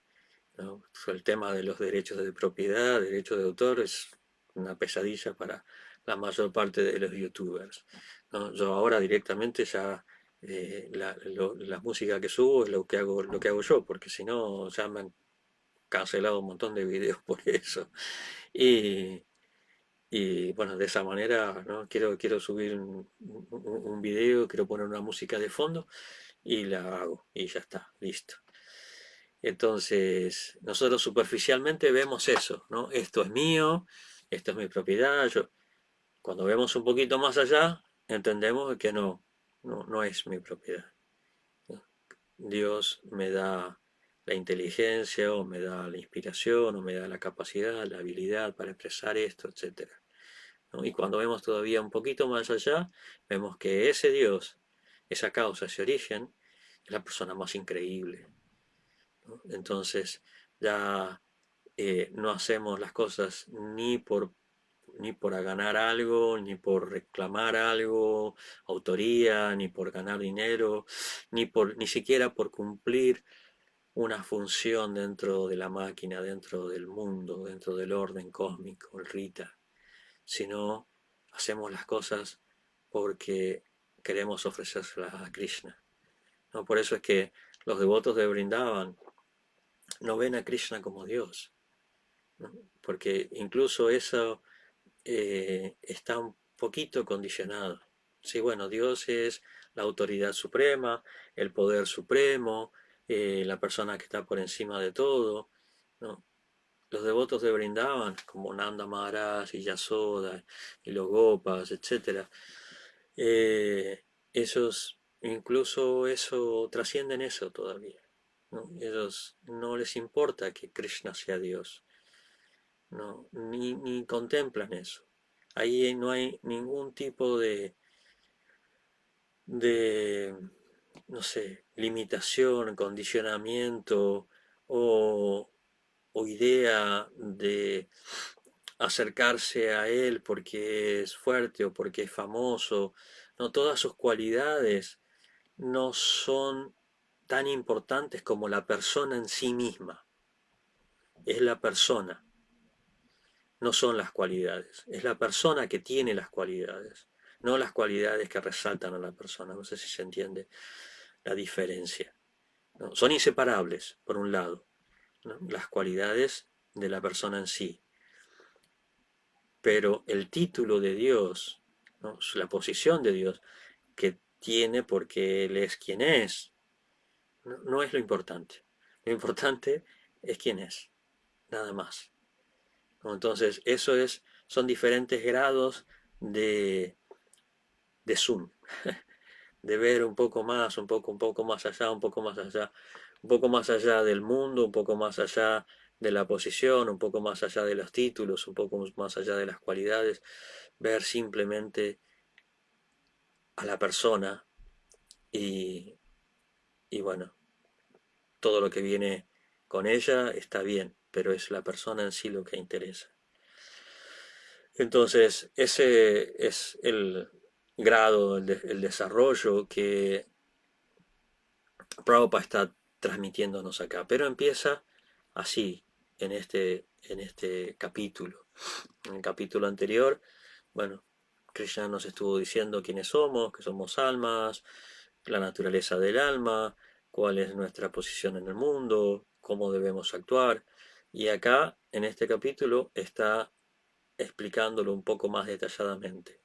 ¿no? El tema de los derechos de propiedad, derechos de autor es una pesadilla para la mayor parte de los youtubers, ¿no? Yo ahora directamente ya la música que subo es lo que hago yo, porque si no ya me han cancelado un montón de videos por eso. Y, y bueno, de esa manera, ¿no? Quiero subir un video, quiero poner una música de fondo y la hago y ya está, listo. Entonces, nosotros superficialmente vemos eso, ¿no? Esto es mío, esto es mi propiedad. Cuando vemos un poquito más allá, entendemos que no es mi propiedad, ¿no? Dios me da la inteligencia, o me da la inspiración, o me da la capacidad, la habilidad para expresar esto, etcétera. ¿no? Y cuando vemos todavía un poquito más allá, vemos que ese Dios, esa causa, ese origen, es la persona más increíble, ¿no? Entonces ya no hacemos las cosas ni por ganar algo, ni por reclamar algo, autoría, ni por ganar dinero, ni siquiera por cumplir una función dentro de la máquina, dentro del mundo, dentro del orden cósmico, el Rita, sino hacemos las cosas porque queremos ofrecérselas a Krishna, ¿no? Por eso es que los devotos de Vrindavan no ven a Krishna como Dios, ¿no? Porque incluso eso está un poquito condicionado. Sí, bueno, Dios es la autoridad suprema, el poder supremo, la persona que está por encima de todo, ¿no? Los devotos de Brindavan, como Nanda Maharaj y Yasoda y los Gopas, etcétera, ellos incluso eso trascienden eso todavía, ¿no? Ellos no les importa que Krishna sea Dios, no, ni contemplan eso. Ahí no hay ningún tipo de, no sé, limitación, condicionamiento o, o idea de acercarse a él porque es fuerte o porque es famoso. No, todas sus cualidades no son tan importantes como la persona en sí misma. Es la persona, no son las cualidades. Es la persona que tiene las cualidades, no las cualidades que resaltan a la persona. No sé si se entiende la diferencia, ¿no? Son inseparables, por un lado, ¿no? Las cualidades de la persona en sí, pero el título de Dios, ¿no? La posición de Dios que tiene porque Él es quien es, no es lo importante. Lo importante es quién es, nada más, ¿no? Entonces, son diferentes grados de, de zoom, de ver un poco más allá, un poco más allá, un poco más allá del mundo, un poco más allá de la posición, un poco más allá de los títulos, un poco más allá de las cualidades, ver simplemente a la persona y, y bueno, todo lo que viene con ella está bien, pero es la persona en sí lo que interesa. Entonces, ese es el grado, el desarrollo que Prabhupada está transmitiéndonos acá, pero empieza así, en este capítulo. En el capítulo anterior, bueno, Krishna nos estuvo diciendo quiénes somos, que somos almas, la naturaleza del alma, cuál es nuestra posición en el mundo, cómo debemos actuar. Y acá, en este capítulo, está explicándolo un poco más detalladamente.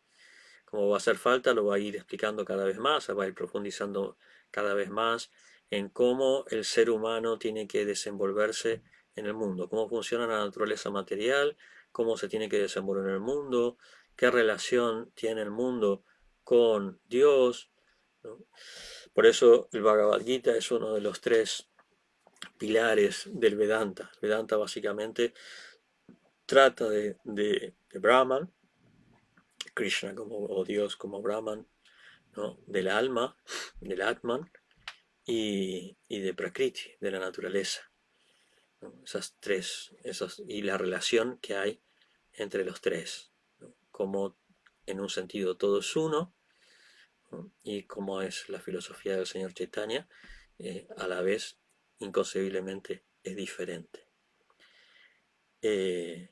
Como va a hacer falta, lo va a ir explicando cada vez más, va a ir profundizando cada vez más en cómo el ser humano tiene que desenvolverse en el mundo, cómo funciona la naturaleza material, cómo se tiene que desenvolver en el mundo, qué relación tiene el mundo con Dios, ¿no? Por eso el Bhagavad Gita es uno de los tres pilares del Vedanta. El Vedanta básicamente trata de Brahman, Krishna o Dios como Brahman, ¿no? Del alma, del Atman y de Prakriti, de la naturaleza, ¿no? Esas tres, y la relación que hay entre los tres, ¿no? Como en un sentido todo es uno, ¿no? Y como es la filosofía del señor Chaitanya, a la vez inconcebiblemente es diferente. Eh,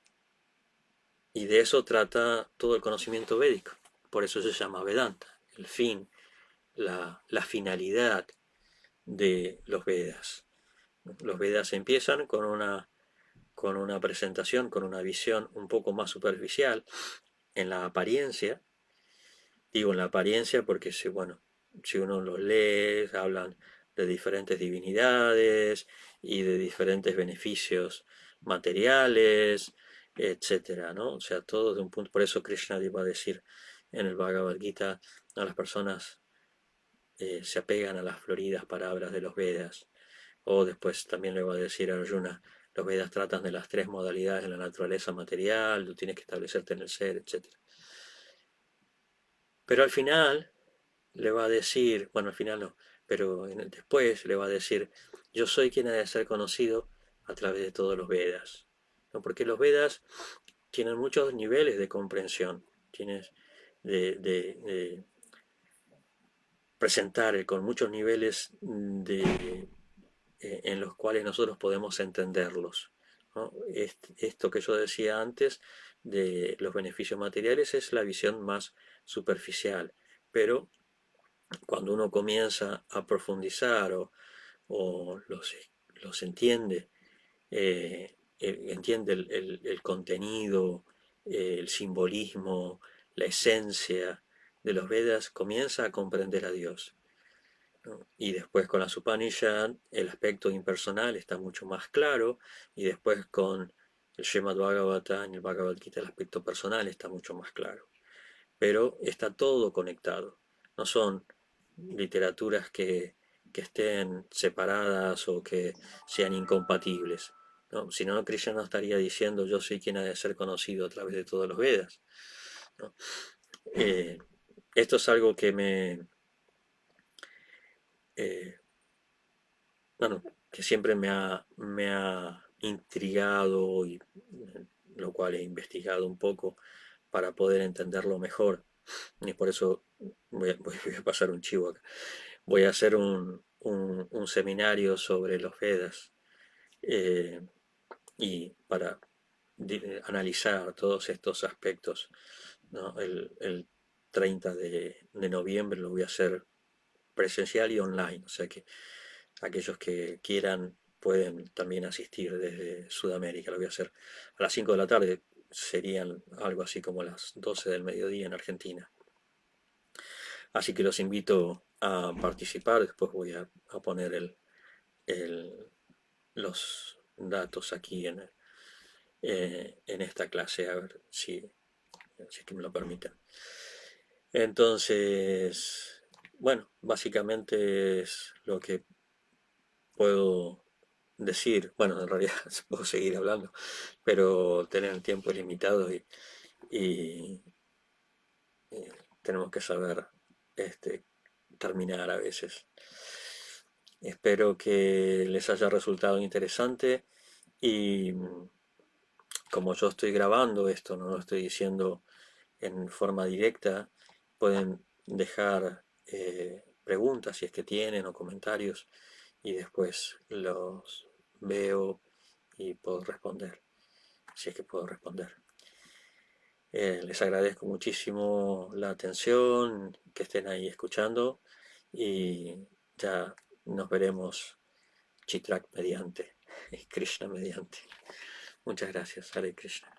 y de eso trata todo el conocimiento védico, por eso se llama Vedanta, el fin, la finalidad de los Vedas. Los Vedas empiezan con una presentación, con una visión un poco más superficial en la apariencia. Digo en la apariencia porque bueno, si uno los lee, hablan de diferentes divinidades y de diferentes beneficios materiales, etcétera, ¿no? O sea, todo de un punto. Por eso Krishna iba a decir en el Bhagavad Gita a las personas se apegan a las floridas palabras de los Vedas. O después también le va a decir a Arjuna, los Vedas tratan de las tres modalidades de la naturaleza material, tú tienes que establecerte en el ser, etc. Pero al final le va a decir, bueno, al final no, pero después le va a decir, yo soy quien ha de ser conocido a través de todos los Vedas, ¿no? Porque los Vedas tienen muchos niveles de comprensión, tienes de presentar con muchos niveles en los cuales nosotros podemos entenderlos, ¿no? Esto que yo decía antes de los beneficios materiales es la visión más superficial, pero cuando uno comienza a profundizar o los entiende, entiende el contenido, el simbolismo, la esencia de los Vedas, comienza a comprender a Dios, ¿no? Y después con las Upanishad el aspecto impersonal está mucho más claro, y después con el Srimad Bhagavatam y el Bhagavad Gita el aspecto personal está mucho más claro. Pero está todo conectado. No son literaturas que estén separadas o que sean incompatibles, ¿no? Si no, Krishna no estaría diciendo yo soy quien ha de ser conocido a través de todos los Vedas, ¿no? Eh, Esto es algo que eh, bueno, que siempre me ha intrigado y lo cual he investigado un poco para poder entenderlo mejor. Y por eso voy a pasar un chivo acá. Voy a hacer un seminario sobre los Vedas, eh, y para analizar todos estos aspectos, ¿no? El 30 de noviembre lo voy a hacer presencial y online, o sea que aquellos que quieran pueden también asistir desde Sudamérica. Lo voy a hacer a las 5 de la tarde, serían algo así como las 12 del mediodía en Argentina. Así que los invito a participar. Después voy a poner el- los datos aquí en esta clase, a ver si es que me lo permiten. Entonces, bueno, básicamente es lo que puedo decir. Bueno, en realidad puedo seguir hablando, pero tener el tiempo es limitado y, eh, tenemos que saber este, terminar a veces. Espero que les haya resultado interesante y como yo estoy grabando esto, no lo estoy diciendo en forma directa, pueden dejar preguntas si es que tienen o comentarios y después los veo y puedo responder, si es que puedo responder. Les agradezco muchísimo la atención, que estén ahí escuchando y ya nos veremos Chitrak mediante, Krishna mediante. Muchas gracias, Hare Krishna.